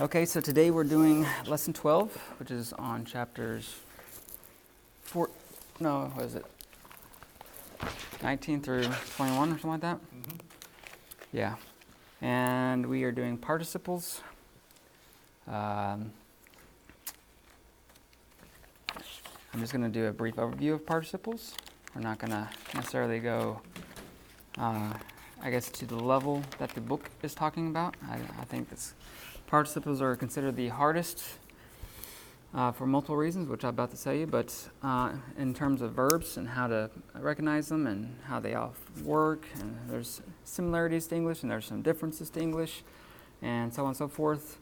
Okay, so today we're doing lesson 12, which is on chapters 19 through 21 or something like that? Mm-hmm. Yeah. And we are doing participles. I'm just going to do a brief overview of participles. We're not going to necessarily go, to the level that the book is talking about. I think participles are considered the hardest for multiple reasons, which I'm about to tell you, but in terms of verbs and how to recognize them and how they all work, and there's similarities to English and there's some differences to English, and so on and so forth,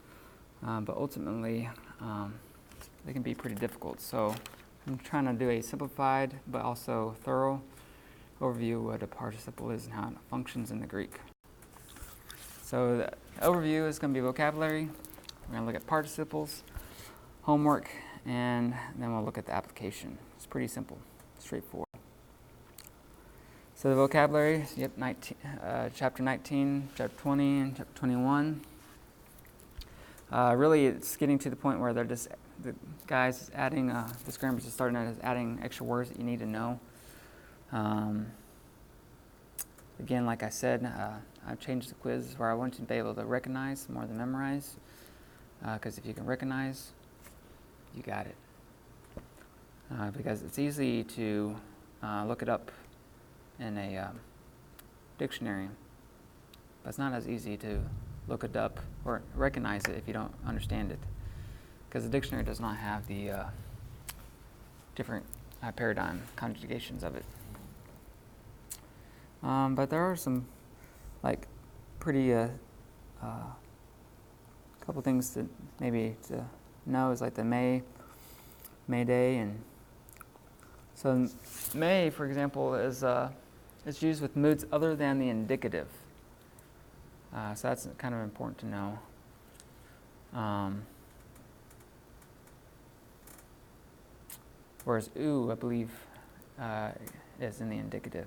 but ultimately they can be pretty difficult. So I'm trying to do a simplified but also thorough overview of what a participle is and how it functions in the Greek. So the overview is going to be vocabulary. We're going to look at participles, homework, and then we'll look at the application. It's pretty simple, straightforward. So the vocabulary, chapter 19, chapter 20, and chapter 21. Really, it's getting to the point where the guys adding, the grammars is starting out as adding extra words that you need to know. Again, like I said, I've changed the quiz where I want you to be able to recognize more than memorize, because if you can recognize, you got it. Because it's easy to look it up in a dictionary, but it's not as easy to look it up or recognize it if you don't understand it, because the dictionary does not have the different paradigm conjugations of it. But there are some, pretty couple things that maybe to know is like the May Day, and so May, for example, is used with moods other than the indicative. So that's kind of important to know. Whereas I believe, is in the indicative.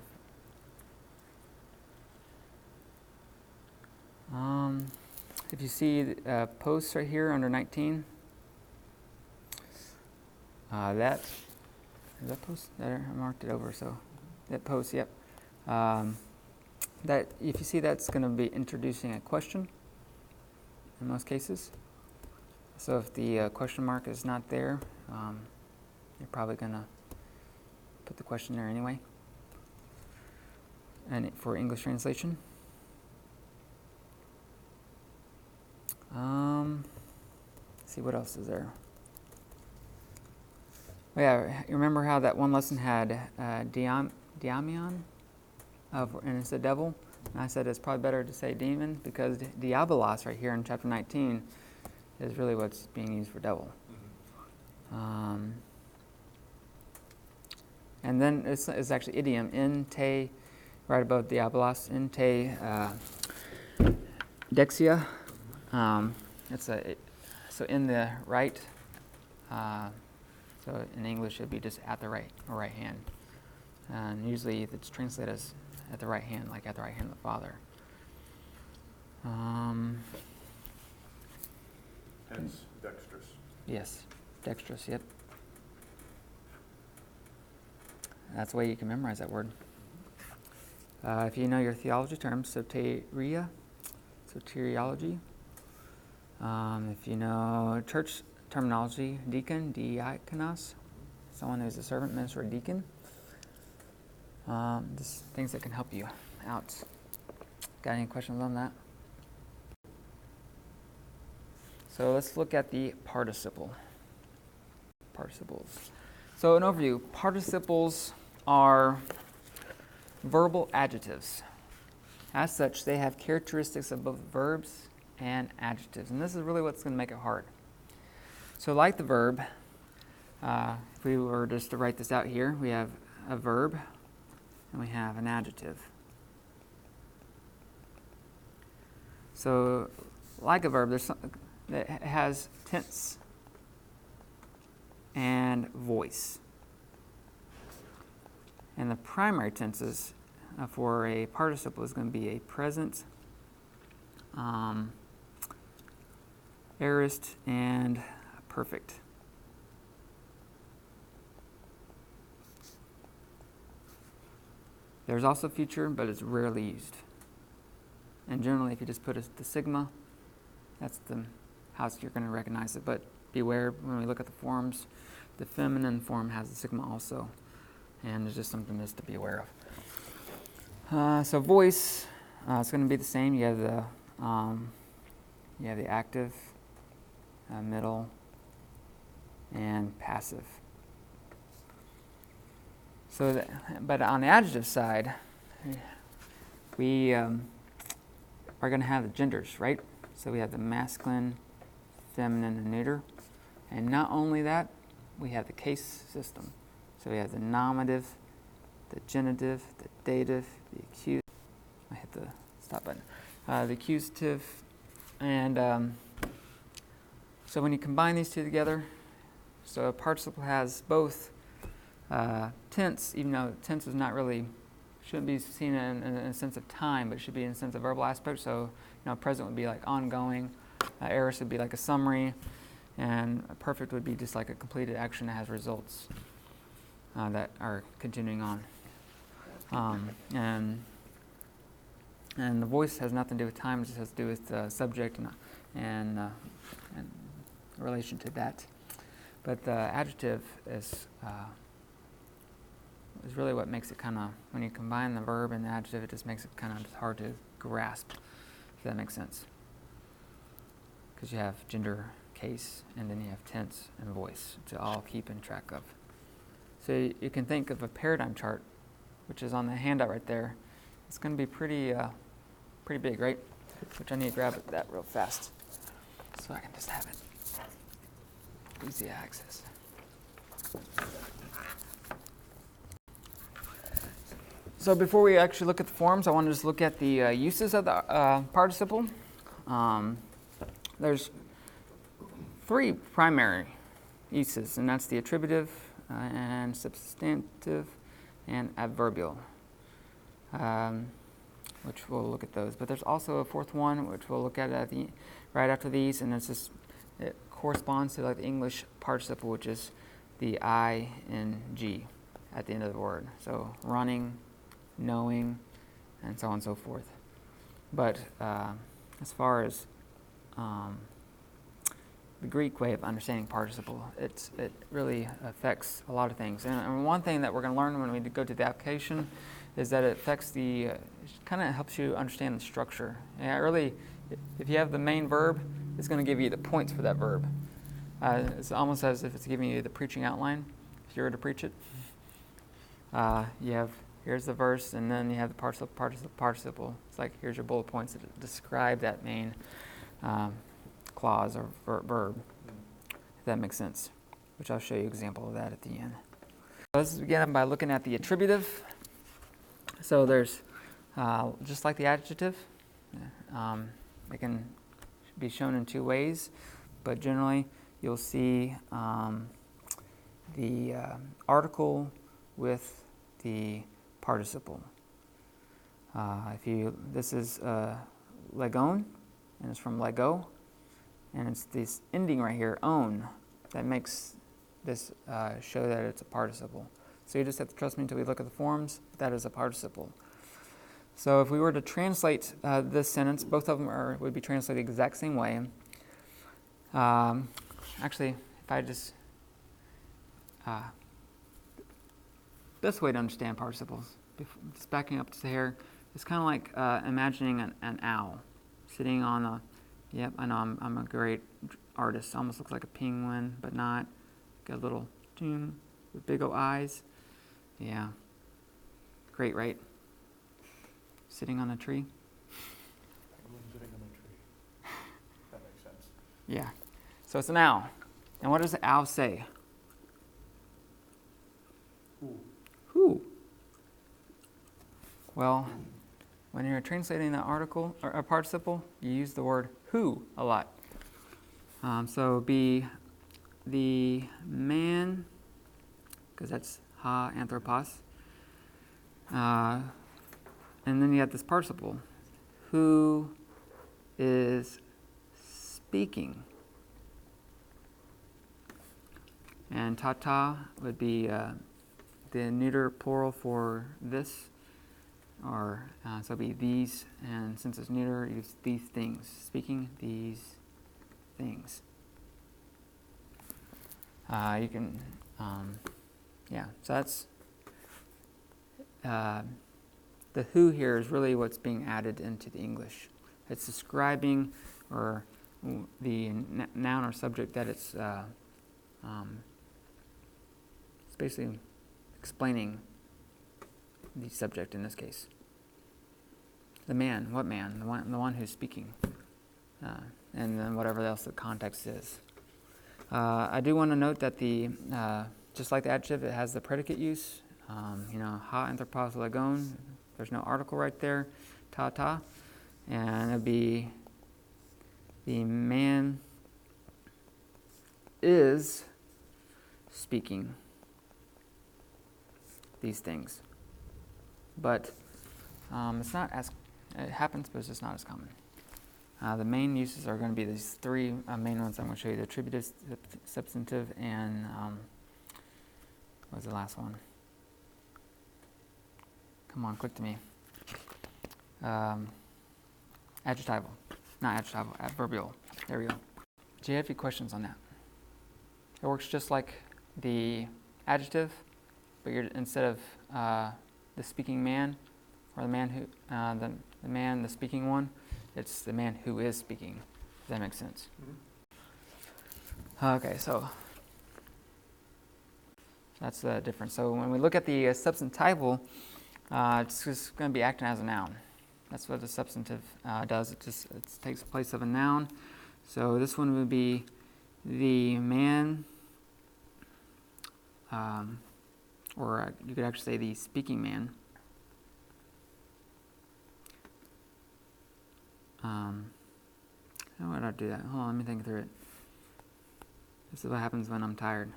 If you see posts right here under 19, that post there, I marked it over, so that post, yep. That if you see, that's going to be introducing a question in most cases. So if the question mark is not there, you're probably going to put the question there anyway. And for English translation. See what else is there. Oh yeah, you remember how that one lesson had diamion, and it's a devil? And I said it's probably better to say demon, because diabolos right here in chapter 19 is really what's being used for devil. Mm-hmm. And then it's actually idiom, in te, right above diabolos, in te dexia. So in the right. So in English, it'd be just at the right or right hand. And usually it's translated as at the right hand, like at the right hand of the Father. Hence dexterous. Yes, dexterous, yep. That's the way you can memorize that word. If you know your theology terms, soteriology. If you know church terminology, deacon, diakonos, someone who's a servant, minister, or deacon. Just things that can help you out. Got any questions on that? So let's look at the participle. Participles. So an overview, participles are verbal adjectives. As such, they have characteristics of both verbs and adjectives. And this is really what's going to make it hard. So like the verb, if we were just to write this out here, we have a verb and we have an adjective. So like a verb, there's something that has tense and voice. And the primary tenses for a participle is going to be a present, aorist, and perfect. There's also future, but it's rarely used. And generally, if you just put the sigma, that's how you're going to recognize it. But beware when we look at the forms, the feminine form has the sigma also, and it's just something just to be aware of. So voice, it's going to be the same. You have the active, middle, and passive. So, but on the adjective side, we are going to have the genders, right? So we have the masculine, feminine, and neuter. And not only that, we have the case system. So we have the nominative, the genitive, the dative, the accusative. I hit the stop button. The accusative. And so when you combine these two together, so a participle has both tense, even though tense is not really, shouldn't be seen in a sense of time, but it should be in a sense of verbal aspect. So, present would be like ongoing, aorist would be like a summary, and perfect would be just like a completed action that has results that are continuing on. And the voice has nothing to do with time; it just has to do with the subject and relation to that. But the adjective is really what makes it kind of, when you combine the verb and the adjective, it just makes it kind of hard to grasp, if that makes sense. Because you have gender, case, and then you have tense and voice to all keep in track of. So you can think of a paradigm chart, which is on the handout right there. It's going to be pretty big, right? Which I need to grab that real fast so I can just have it. Easy access. So before we actually look at the forms, I want to just look at the uses of the participle. There's three primary uses, and that's the attributive and substantive and adverbial, which we'll look at those. But there's also a fourth one, which we'll look at right after these, and it corresponds to like the English participle, which is the ing at the end of the word. So running, knowing, and so on and so forth. But as far as the Greek way of understanding participle, it really affects a lot of things. And one thing that we're going to learn when we go to the application is that it affects it kind of helps you understand the structure. And if you have the main verb, it's going to give you the points for that verb. It's almost as if it's giving you the preaching outline, if you were to preach it. Here's the verse, and then you have the participle. It's like, here's your bullet points that describe that main clause or verb, if that makes sense, which I'll show you an example of that at the end. So let's begin by looking at the attributive. So there's, just like the adjective, it can be shown in two ways, but generally you'll see the article with the participle. This is legon, and it's from lego, and it's this ending right here, own, that makes this show that it's a participle. So you just have to trust me until we look at the forms. That is a participle. So if we were to translate this sentence, both of them would be translated the exact same way. Actually, if I just best way to understand participles, just backing up to here, it's kind of like imagining an owl sitting on a, yep, I know I'm a great artist, almost looks like a penguin, but not. Got a little tune with big old eyes. Yeah, great, right? Sitting on a tree. Penguin sitting on a tree. That makes sense. Yeah, so it's an owl. And what does the owl say? Who? Well, when you're translating the article or a participle, you use the word who a lot. So be the man, because that's ha anthropos. And then you have this participle, who is speaking. And ta would be the neuter plural for this, or so it'd be these, and since it's neuter, use these things, speaking these things. You can, so that's, the who here is really what's being added into the English. It's describing or the noun or subject that it's basically explaining the subject in this case. The man, what man? The one who's speaking. And then whatever else the context is. I do want to note that just like the adjective, it has the predicate use. Ha anthropos legon. There's no article right there. Ta. And it'd be the man is speaking these things. But it's not as, it happens, but it's just not as common. The main uses are going to be these three main ones I'm going to show you: the attributive, substantive, and what was the last one? Come on, click to me. Adjectival. Not adjectival, adverbial. There we go. Do you have any questions on that? It works just like the adjective, but instead of the speaking man, or the man who, the speaking one, it's the man who is speaking. Does that make sense? Mm-hmm. Okay, so that's the difference. So when we look at the substantival, it's just going to be acting as a noun. That's what the substantive does. It takes the place of a noun. So this one would be the man, or you could actually say the speaking man. How would I do that? Hold on, let me think through it. This is what happens when I'm tired.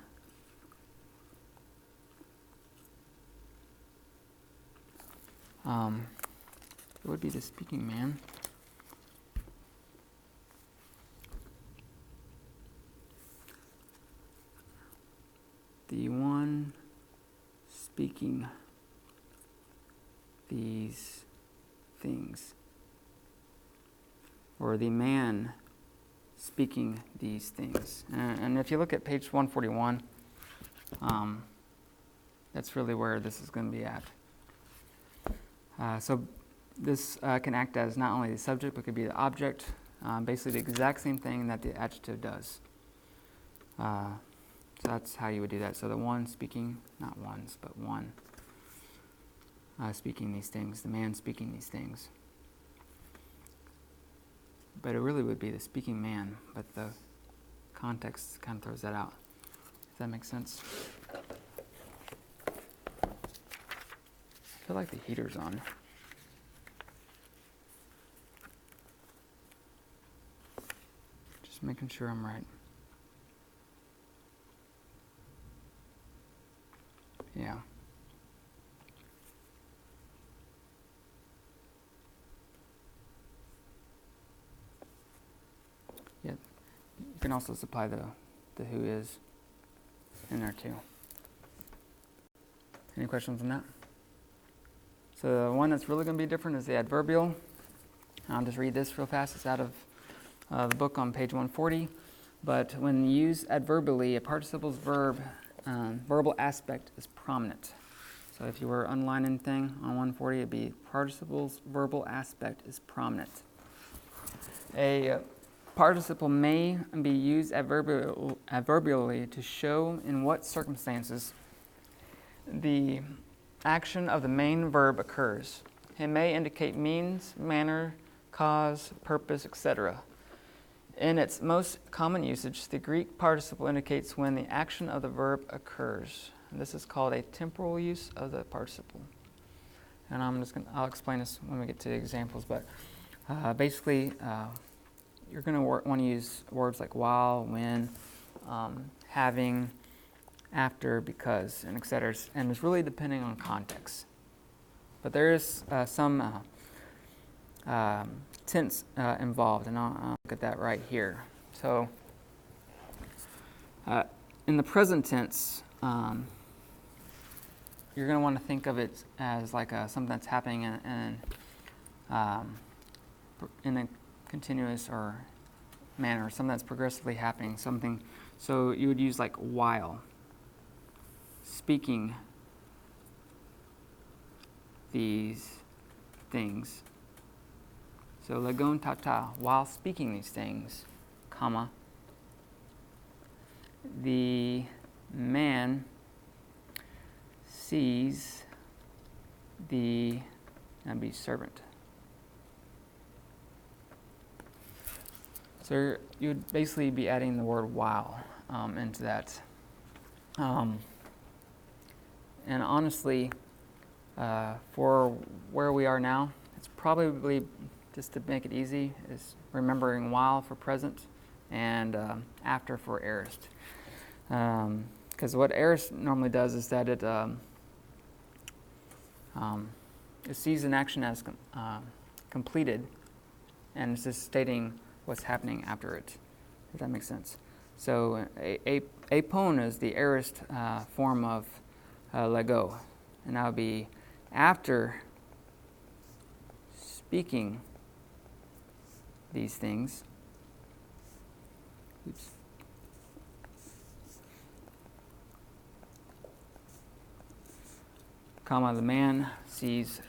It would be the speaking man. The one speaking these things. Or the man speaking these things. And if you look at page 141, that's really where this is going to be at. So this can act as not only the subject, but could be the object. Basically the exact same thing that the adjective does. So that's how you would do that. So the one speaking, not ones, but one speaking these things, the man speaking these things. But it really would be the speaking man, but the context kind of throws that out. Does that make sense? I feel like the heater's on. Just making sure I'm right. Yeah. Yeah. You can also supply the who is in there too. Any questions on that? So the one that's really going to be different is the adverbial. I'll just read this real fast. It's out of the book on page 140. But when used adverbially, a participle's verbal aspect is prominent. So if you were to underline anything on 140, it'd be participle's verbal aspect is prominent. A participle may be used adverbially to show in what circumstances the action of the main verb occurs. It may indicate means, manner, cause, purpose, etc. In its most common usage, the Greek participle indicates when the action of the verb occurs. And this is called a temporal use of the participle. And I'll explain this when we get to the examples, but basically you're going to want to use words like while, when, having, after, because, and etc. And it's really depending on context. But there is some tense involved, and I'll look at that right here. So in the present tense, you're going to want to think of it as like something that's happening in a continuous or manner, something that's progressively happening, something. So you would use like while speaking these things. So legon tata, while speaking these things, comma, the man sees the, that'd be servant. So you would basically be adding the word while into that. And honestly, for where we are now, it's probably, just to make it easy, is remembering while for present and after for aorist. Because what aorist normally does is that it sees an action as completed, and it's just stating what's happening after it, if that makes sense. So apon is the aorist form of lego, and that would be after speaking these things. Oops. Comma, the man sees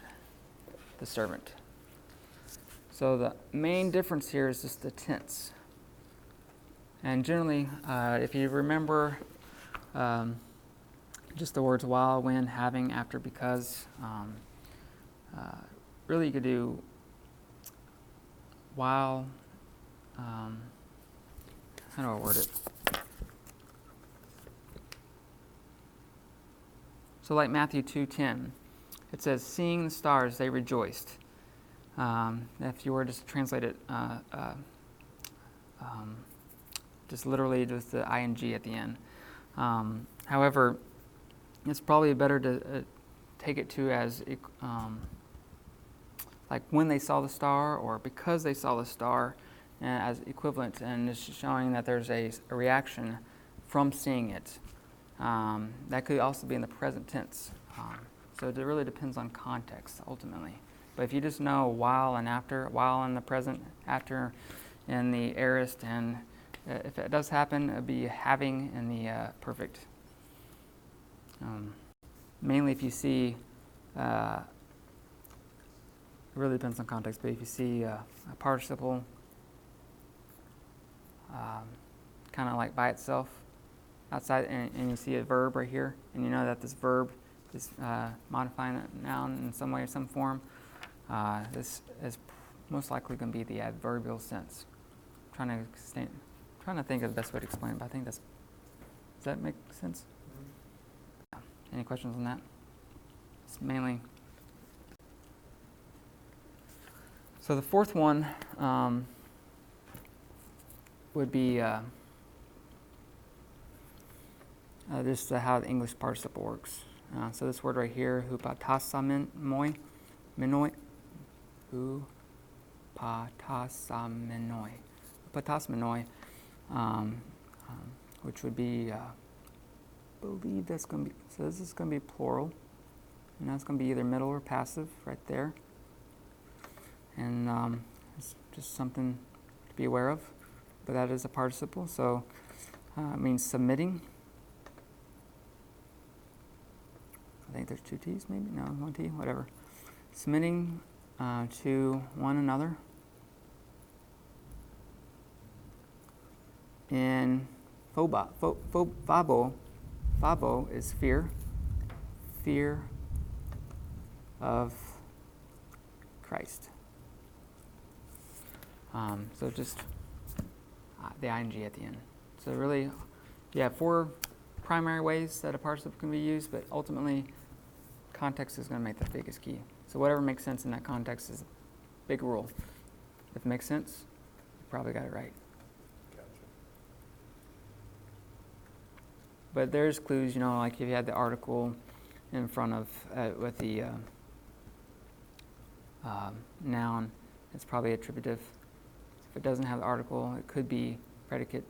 the servant. So the main difference here is just the tense. And generally, if you remember just the words while, when, having, after, because, really you could do while, how do I word it? So like Matthew 2:10, it says, seeing the stars, they rejoiced. If you were to translate it, just literally just the ing at the end. However, it's probably better to take it to as like when they saw the star or because they saw the star as equivalent, and it's showing that there's a reaction from seeing it. That could also be in the present tense. So it really depends on context, ultimately. But if you just know while and after, while in the present, after in the aorist, and if it does happen, it would be having in the perfect. Mainly if you see, it really depends on context, but if you see a participle kind of like by itself, outside, and you see a verb right here, and you know that this verb is modifying a noun in some way or some form, this is most likely going to be the adverbial sense. I'm trying to think of the best way to explain it, but I think does that make sense? Mm-hmm. Any questions on that? It's mainly. So the fourth one would be just how the English participle works. So this word right here, hupatasamoi, hupatasamoi, which would be, I believe that's going to be, so this is going to be plural, and that's going to be either middle or passive right there. And it's just something to be aware of, but that is a participle, so it means submitting. I think there's two T's maybe? No, one T, whatever. Submitting to one another in phabo is fear of Christ. So just the ing at the end. So really, you have four primary ways that a participle can be used, but ultimately, context is going to make the biggest key. So whatever makes sense in that context is a big rule. If it makes sense, you probably got it right. Gotcha. But there's clues, like if you had the article in front of, with the noun, it's probably attributive. If it doesn't have the article, it could be predicate.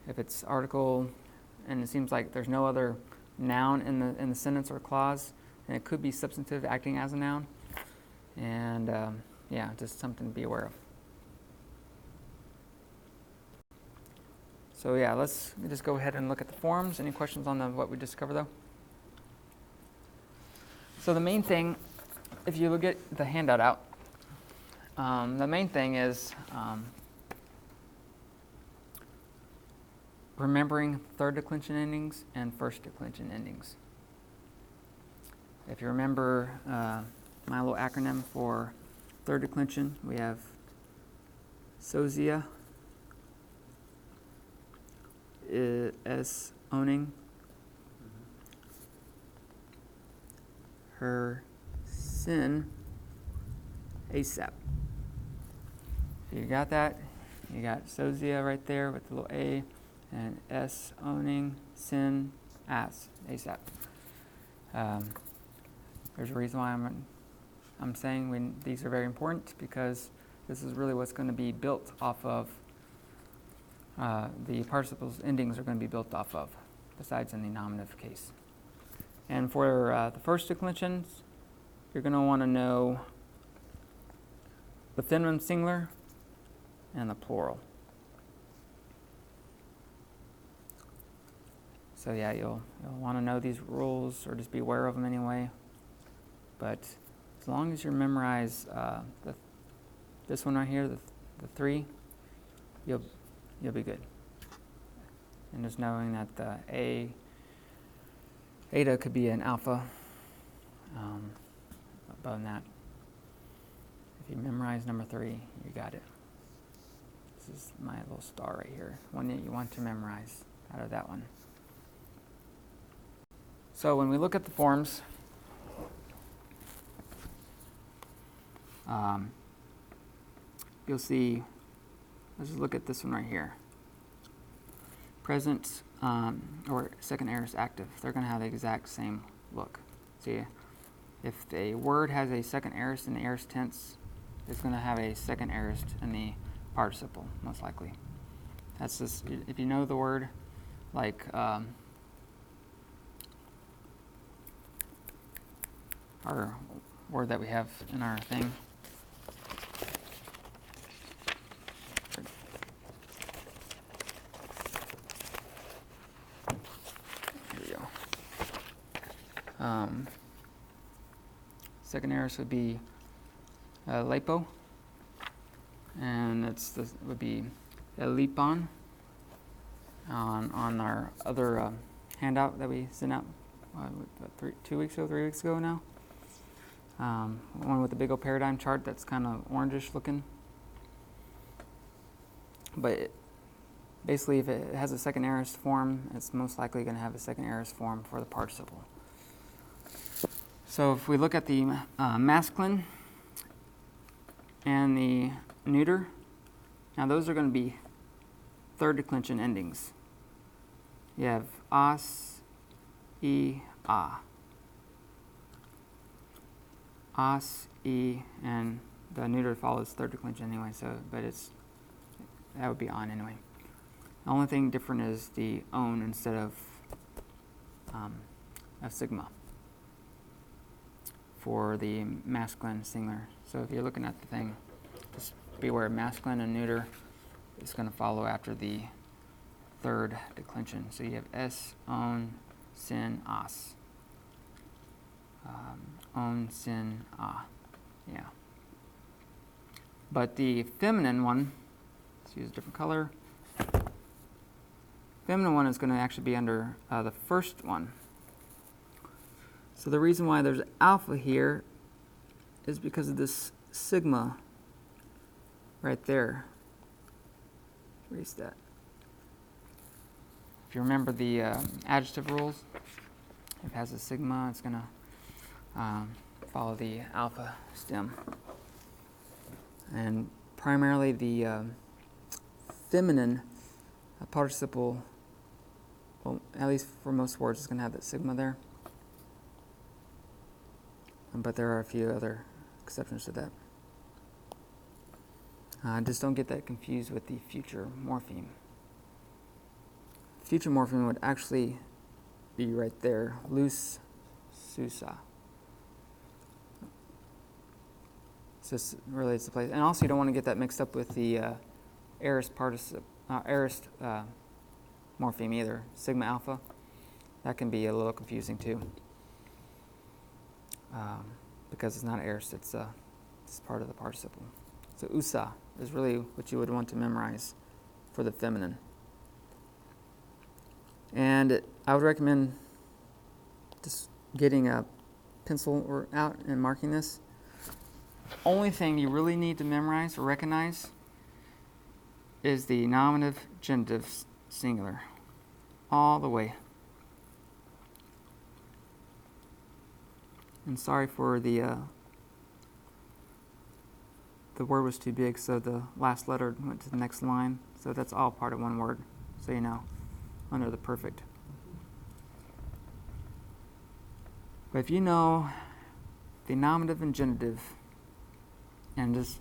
If it's article and it seems like there's no other noun in the sentence or clause, and it could be substantive acting as a noun. And yeah, just something to be aware of. So yeah, let's just go ahead and look at the forms. Any questions on what we just covered though? So the main thing, if you look at the handout out, the main thing is remembering third declension endings and first declension endings. If you remember my little acronym for third declension, we have sosia, s owning, her sin ASAP. So you got that? You got sosia right there with the little a, and s owning, sin as ASAP. There's a reason why I'm saying these are very important, because this is really what's going to be built off of. The participles endings are going to be built off of, besides in the nominative case. And for the first declensions, you're going to want to know the feminine singular and the plural. So yeah, you'll want to know these rules, or just be aware of them anyway. But as long as you memorize this one right here, the 3, you'll be good. And just knowing that the eta could be an alpha. Above that, if you memorize number 3, you got it. This is my little star right here, one that you want to memorize out of that one. So when we look at the forms, you'll see, let's just look at this one right here. Present or second aorist active, they're going to have the exact same look. See, if a word has a second aorist in the aorist tense, it's going to have a second aorist in the participle, most likely. That's just, if you know the word, like our word that we have in our thing. Here we go. Second aorist would be lipo, and it would be lipon on our other handout that we sent out 3 weeks ago now. One with the big old paradigm chart that's kind of orangish looking. But basically, if it has a second aorist form, it's most likely going to have a second aorist form for the participle. So if we look at the masculine and the neuter, now those are going to be third declension endings. You have as, e, a. As, e, and the neuter follows third declension anyway, so that would be on anyway. The only thing different is the own instead of a sigma for the masculine singular. So if you're looking at the thing, just be aware masculine and neuter is going to follow after the third declension. So you have s, own, sin, as. Own, sin, ah. Yeah. But the feminine one, let's use a different color. Feminine one is going to actually be under the first one. So the reason why there's alpha here is because of this sigma right there. Erase that. If you remember the adjective rules, if it has a sigma, it's going to follow the alpha stem. And primarily the feminine participle, well, at least for most words, it's going to have that sigma there. But there are a few other exceptions to that. Just don't get that confused with the future morpheme. future morpheme would actually be right there, loose, susa. So this relates to place. And also you don't want to get that mixed up with the aorist morpheme either, sigma alpha. That can be a little confusing too, because it's not aorist, it's part of the participle. So usa is really what you would want to memorize for the feminine. And I would recommend just getting a pencil out and marking this. Only thing you really need to memorize or recognize is the nominative, genitive, singular, all the way. And sorry for the word was too big, so the last letter went to the next line. So that's all part of one word, so you know, under the perfect. But if you know the nominative and genitive, and just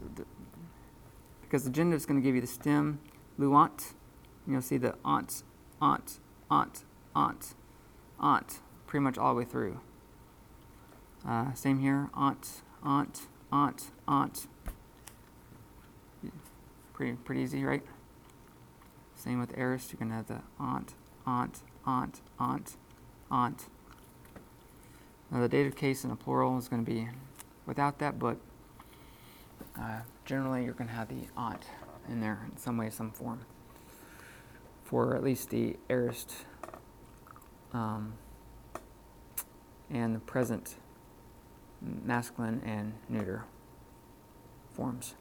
because the genitive is going to give you the stem, luant, you'll see the aunt, pretty much all the way through. Same here, aunt. Pretty easy, right? Same with aorist, you're going to have the aunt. Now the dative case in a plural is going to be without that, but generally you're going to have the aunt in there in some way, some form, for at least the aorist and the present masculine and neuter forms.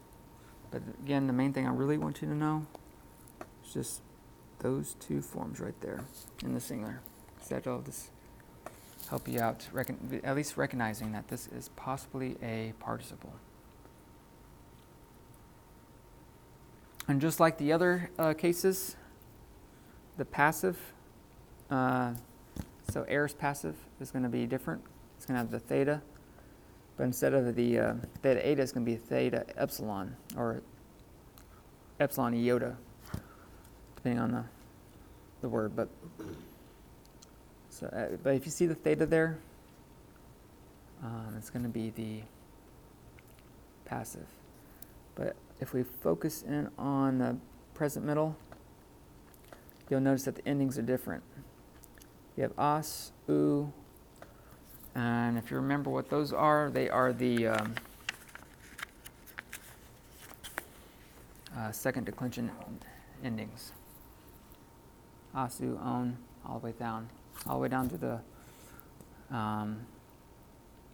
But again, the main thing I really want you to know is just those two forms right there in the singular. So that'll just help you out, at least recognizing that this is possibly a participle. And just like the other cases, the passive, so aorist passive is going to be different. It's going to have the theta, but instead of the theta eta, it's going to be theta epsilon, or epsilon iota, depending on the word. But if you see the theta there, it's going to be the passive. But if we focus in on the present middle, you'll notice that the endings are different. You have as, u, and if you remember what those are, they are the second declension endings. As, u, on, all the way down to the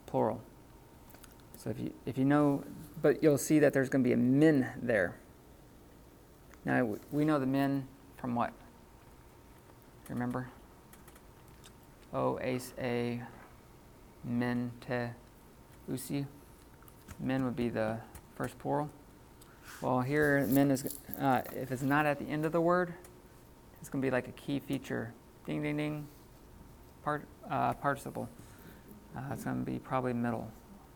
plural. So if you know, but you'll see that there's going to be a min there. Now we know the min from what? Remember? O, ace, a, min, te, usi. Min would be the first plural. Well, here min is, if it's not at the end of the word, it's going to be like a key feature. Ding, ding, ding. Participle. It's going to be probably middle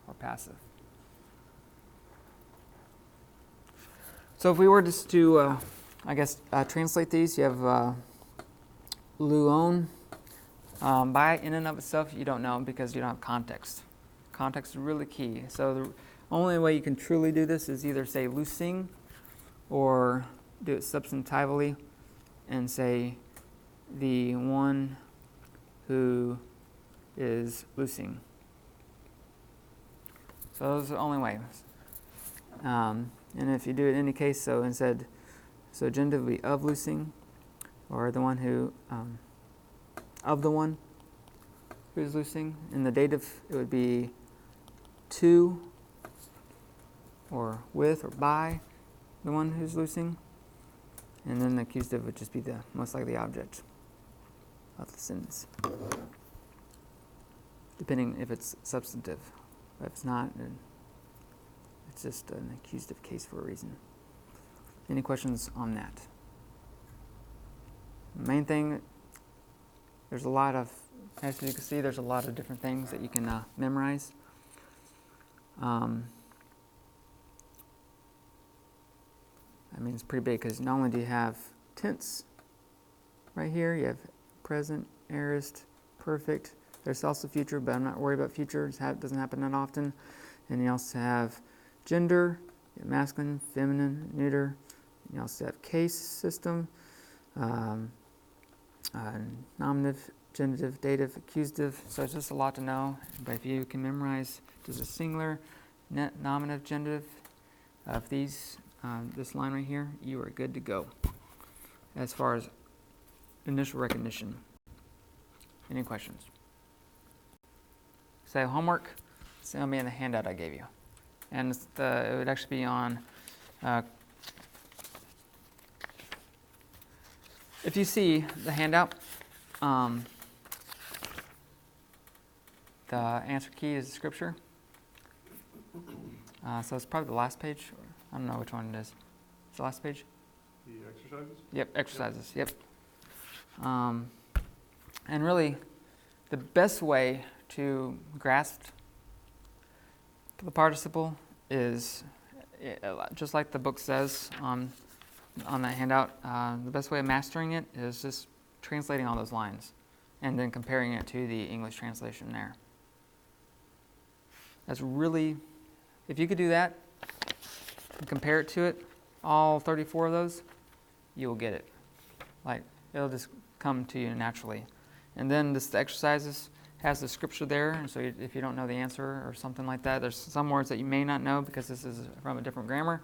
or passive. So if we were just to, translate these, you have luon. By in and of itself, you don't know because you don't have context. Context is really key. So the only way you can truly do this is either say loosing or do it substantively and say the one who is loosing. So those are the only ways. And if you do it in any case, so instead, so genitive would be of loosing, or the one who, of the one who's loosing. In the dative, it would be to, or with, or by the one who's loosing. And then the accusative would just be the most likely object of the sentence, depending if it's substantive. But if it's not, then it's just an accusative case for a reason. Any questions on that? The main thing, there's a lot of, as you can see, there's a lot of different things that you can memorize. It's pretty big because not only do you have tense, right here. You have present, aorist, perfect. There's also future, but I'm not worried about future. It doesn't happen that often. And you also have gender, you have masculine, feminine, neuter. You also have case system, nominative, genitive, dative, accusative. So it's just a lot to know. But if you can memorize just a singular, nominative, genitive of these, this line right here, you are good to go as far as initial recognition. Any questions? So homework, it's going to be in the handout I gave you. And it would actually be on, if you see the handout, the answer key is scripture. So it's probably the last page. I don't know which one it is. It's the last page? The exercises? Yep, exercises, yep. And really, the best way to grasp the participle is, just like the book says on that handout, the best way of mastering it is just translating all those lines and then comparing it to the English translation there. That's really, if you could do that and compare it to it, all 34 of those, you will get it. Like, it'll just come to you naturally. And then the exercises has the scripture there, and so if you don't know the answer or something like that, there's some words that you may not know because this is from a different grammar.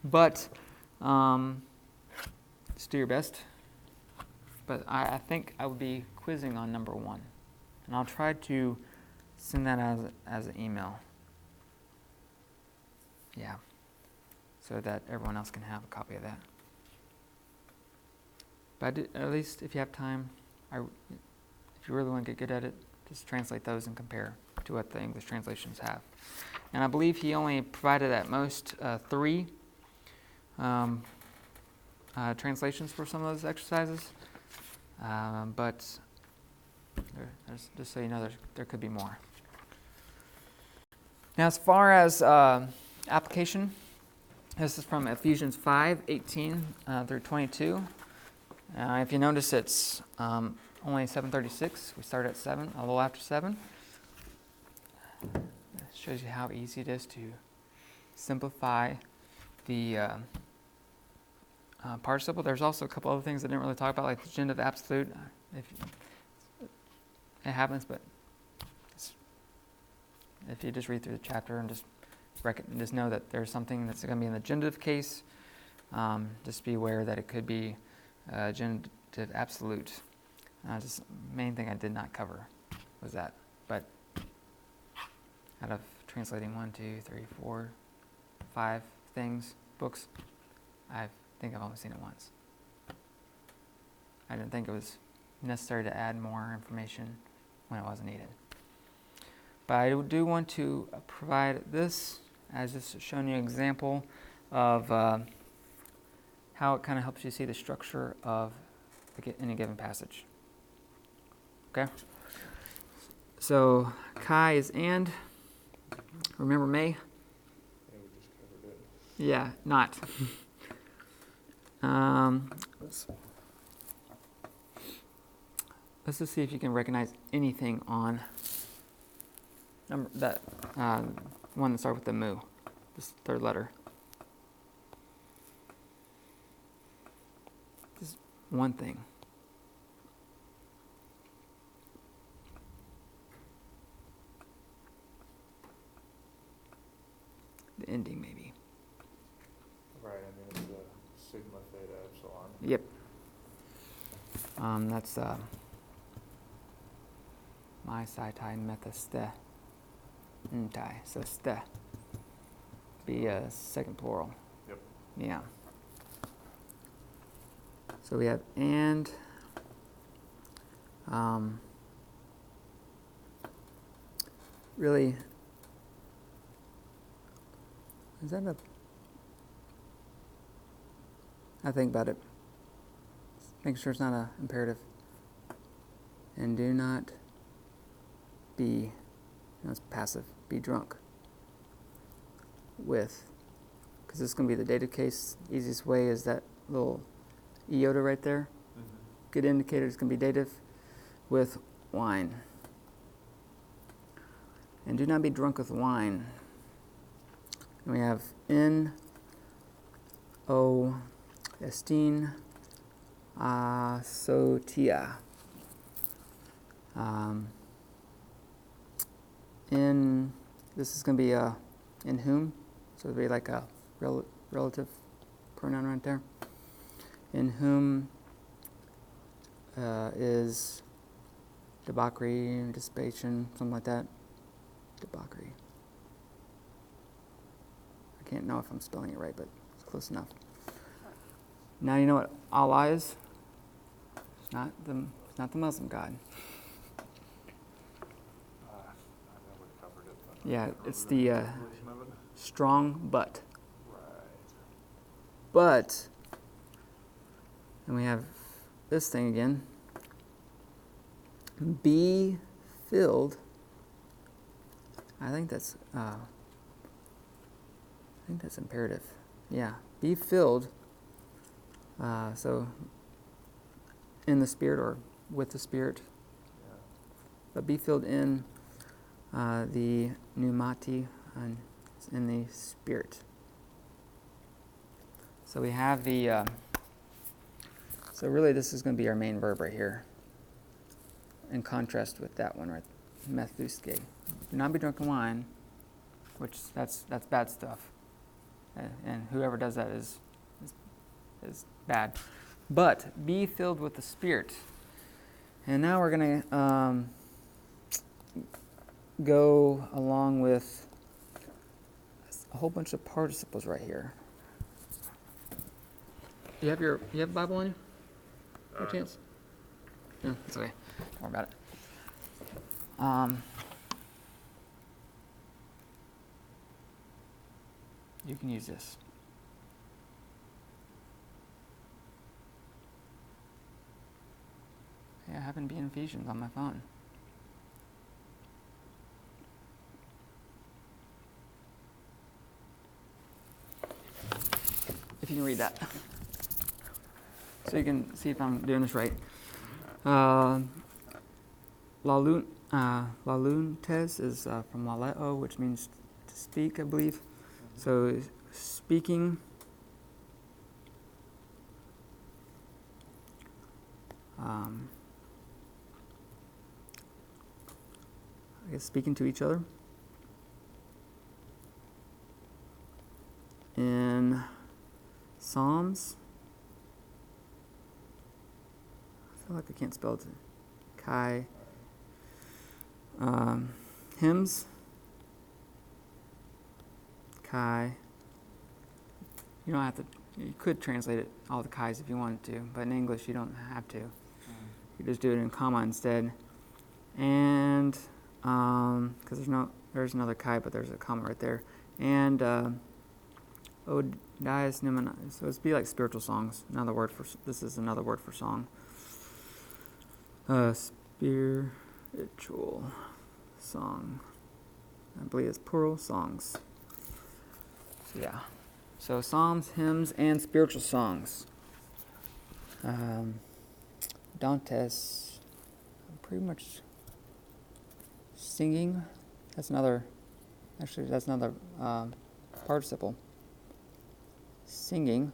But just do your best. But I think I would be quizzing on number 1. And I'll try to send that as an email. Yeah. So that everyone else can have a copy of that. But at least if you have time, if you really want to get good at it, just translate those and compare to what the English translations have. And I believe he only provided at most 3 translations for some of those exercises. But just so you know, there could be more. Now, as far as application, this is from Ephesians 5:18 through 22. If you notice, it's only 7:36. We start at 7, a little after 7. It shows you how easy it is to simplify the participle. There's also a couple other things I didn't really talk about, like the genitive absolute. It happens, but if you just read through the chapter and just know that there's something that's going to be in the genitive case, just be aware that it could be genitive absolute. Just main thing I did not cover was that. But out of translating 1, 2, 3, 4, 5 books, I think I've only seen it once. I didn't think it was necessary to add more information when it wasn't needed. But I do want to provide this as just showing you an example of how it kind of helps you see the structure of any given passage. Okay? So, Kai is and. Remember May? Yeah, we just covered it. Yeah, not. Let's just see if you can recognize anything on that one that starts with the mu, this third letter. Just one thing. The ending, maybe. Right, I mean, it's the sigma, theta, epsilon. Yep. That's my psi tai meta ste. Tai. So ste. Be a second plural. Yep. Yeah. So we have and. Really, is that a? I think about it. Make sure it's not an imperative. And do not be, that's passive, be drunk with, because this is going to be the dative case. Easiest way is that little iota right there. good indicator. It's going to be dative with wine. And do not be drunk with wine. And we have in, o, estin, sotia. In, this is going to be in whom, so it'll be like a relative pronoun right there. In whom is debauchery, dissipation, something like that. Debauchery. I can't know if I'm spelling it right, but it's close enough. Now you know what Allah is? It's not the Muslim God. I know we covered it, but Yeah, I don't it's remember the definition of it. strong but. Right. But, and we have this thing again. Be filled. I think that's imperative. Yeah, be filled. So, in the Spirit or with the Spirit. Yeah. But be filled in the pneumati, in the Spirit. So we have the, so really this is going to be our main verb right here, in contrast with that one, right? Methuske. Do not be drunk in wine, which that's bad stuff. And whoever does that is bad. But be filled with the Spirit. And now we're going to go along with a whole bunch of participles right here. You have a Bible on you? By chance? No, it's okay. Don't worry about it. You can use this. Yeah, I happen to be in Ephesians on my phone. If you can read that. So you can see if I'm doing this right. Laluntes is from laleo, which means to speak, I believe. So speaking. I guess speaking to each other. In Psalms. I feel like I can't spell it. Kai. Hymns. Kai. You don't have to. You could translate it all the Kais if you wanted to, but in English you don't have to. You just do it in comma instead. And because there's another Kai, but there's a comma right there. And Odias Nimana. So it's be like spiritual songs. This is another word for song. Spiritual song. I believe it's plural songs. So yeah. So psalms, hymns, and spiritual songs. Dantes, pretty much singing. That's another participle. Singing.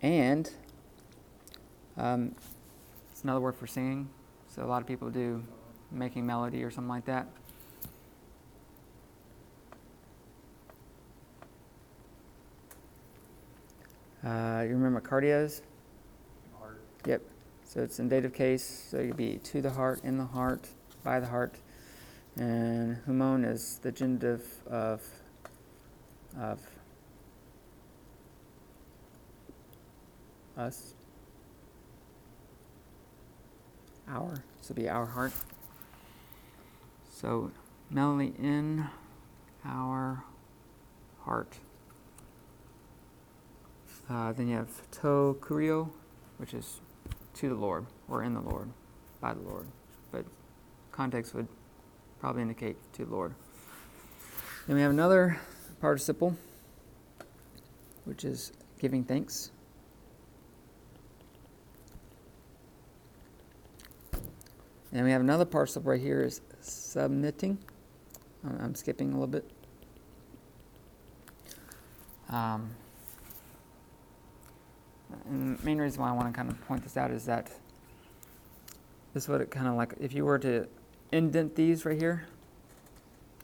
And it's another word for singing. So a lot of people do making melody or something like that. You remember what cardia is? Heart. Yep. So it's in dative case. So it could be to the heart, in the heart, by the heart. And humon is the genitive of us. Our. So it'd be our heart. So melody in our heart. Then you have to kurio, which is to the Lord, or in the Lord, by the Lord. But context would probably indicate to the Lord. Then we have another participle, which is giving thanks. And we have another participle right here is submitting. I'm skipping a little bit. And the main reason why I want to kind of point this out is that this is what it kind of like, if you were to indent these right here,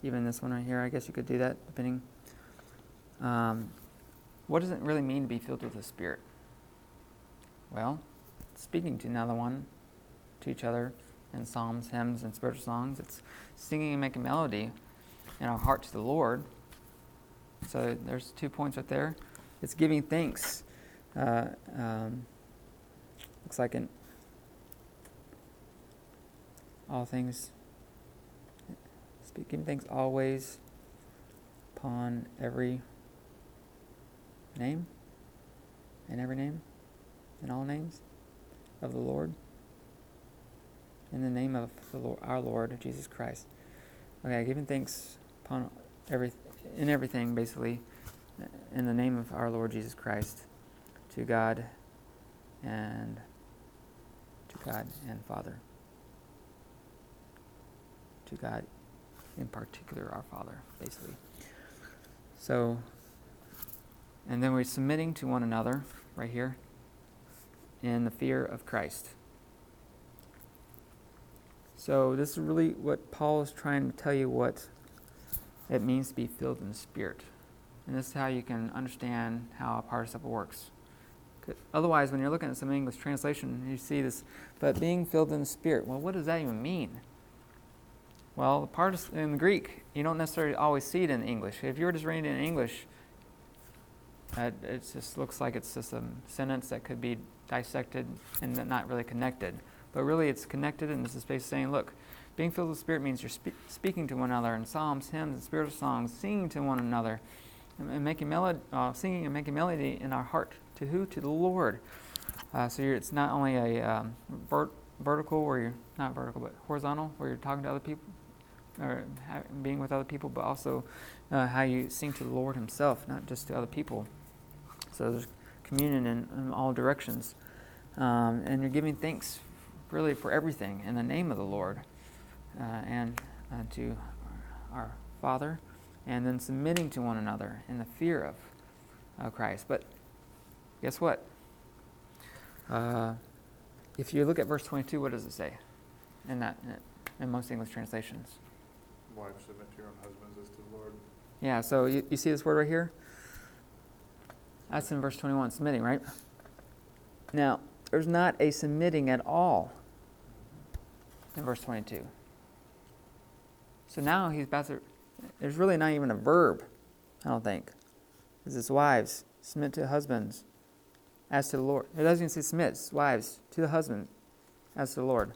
even this one right here, I guess you could do that depending. What does it really mean to be filled with the Spirit? Well, speaking to another one, to each other in psalms, hymns, and spiritual songs. It's singing and making melody in our heart to the Lord. So there's 2 points right there. It's giving thanks. Looks like in all things, giving thanks always upon every name, and every name, and all names of the Lord, in the name of the Lord, our Lord Jesus Christ. Okay, giving thanks upon everything, basically, in the name of our Lord Jesus Christ, to God and Father. To God, in particular, our Father, basically. So, and then we're submitting to one another, right here, in the fear of Christ. So this is really what Paul is trying to tell you what it means to be filled in the Spirit. And this is how you can understand how a participle works. Otherwise, when you're looking at some English translation, you see this, but being filled in the Spirit. Well, what does that even mean? Well, in the Greek, you don't necessarily always see it in English. If you were just reading it in English, it just looks like it's just a sentence that could be dissected and not really connected. But really it's connected, and this is basically saying, look, being filled with the Spirit means you're speaking to one another in psalms, hymns, and spiritual songs, singing to one another, and making melody, singing and making melody in our heart. To who? To the Lord. So it's not only a vertical, where you're not vertical, but horizontal, where you're talking to other people, or being with other people, but also how you sing to the Lord Himself, not just to other people. So there's communion in all directions. And you're giving thanks really for everything in the name of the Lord and to our Father, and then submitting to one another in the fear of Christ. But guess what? If you look at verse 22, what does it say in most English translations? Wives, submit to your own husbands as to the Lord. Yeah, so you see this word right here? That's in verse 21, submitting, right? Now, there's not a submitting at all in verse 22. So now he's about to, there's really not even a verb, I don't think. Because it's wives, submit to husbands as to the Lord. It doesn't even say submit, it's wives to the husband as to the Lord.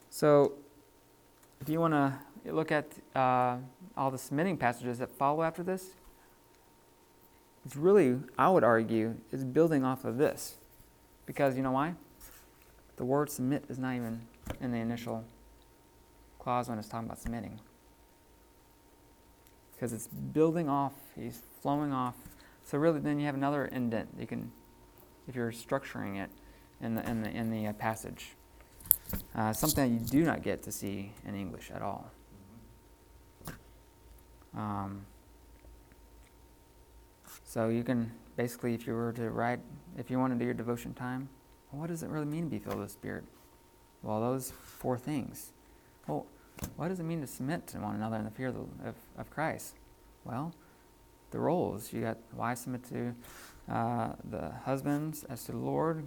So if you want to look at all the submitting passages that follow after this, it's really, I would argue, is building off of this. Because you know why? The word submit is not even in the initial clause when it's talking about submitting. Because it's building off, he's flowing off. So really then you have another indent you can, if you're structuring it in the passage. Something that you do not get to see in English at all. So you can basically, if you were to write, if you want to do your devotion time, well, what does it really mean to be filled with the Spirit? Well, those 4 things. Well, what does it mean to submit to one another in the fear of Christ? Well, the roles. You got wives submit to the husbands as to the Lord,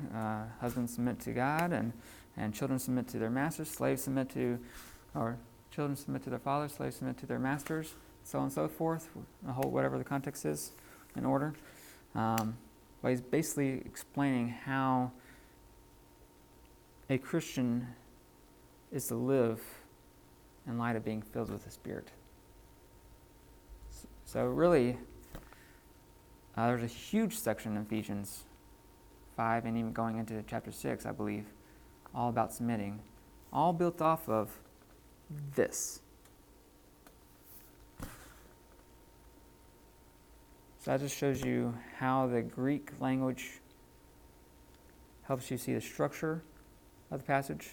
husbands submit to God, and children submit to their masters, slaves submit to, or children submit to their fathers, slaves submit to their masters, so on and so forth, the whole, whatever the context is, in order. But he's basically explaining how a Christian is to live in light of being filled with the Spirit. So really, there's a huge section in Ephesians 5 and even going into chapter 6, I believe, all about submitting, all built off of this. So that just shows you how the Greek language helps you see the structure of the passage,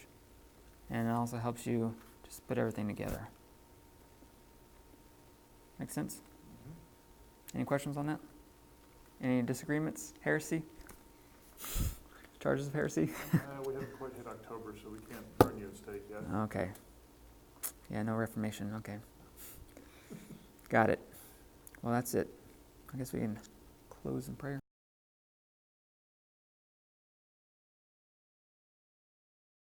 and it also helps you just put everything together. Make sense? Any questions on that? Any disagreements? Heresy? Charges of heresy? We haven't quite hit October, so we can't burn you at stake yet. Okay. Yeah, no Reformation. Okay. Got it. Well, that's it. I guess we can close in prayer.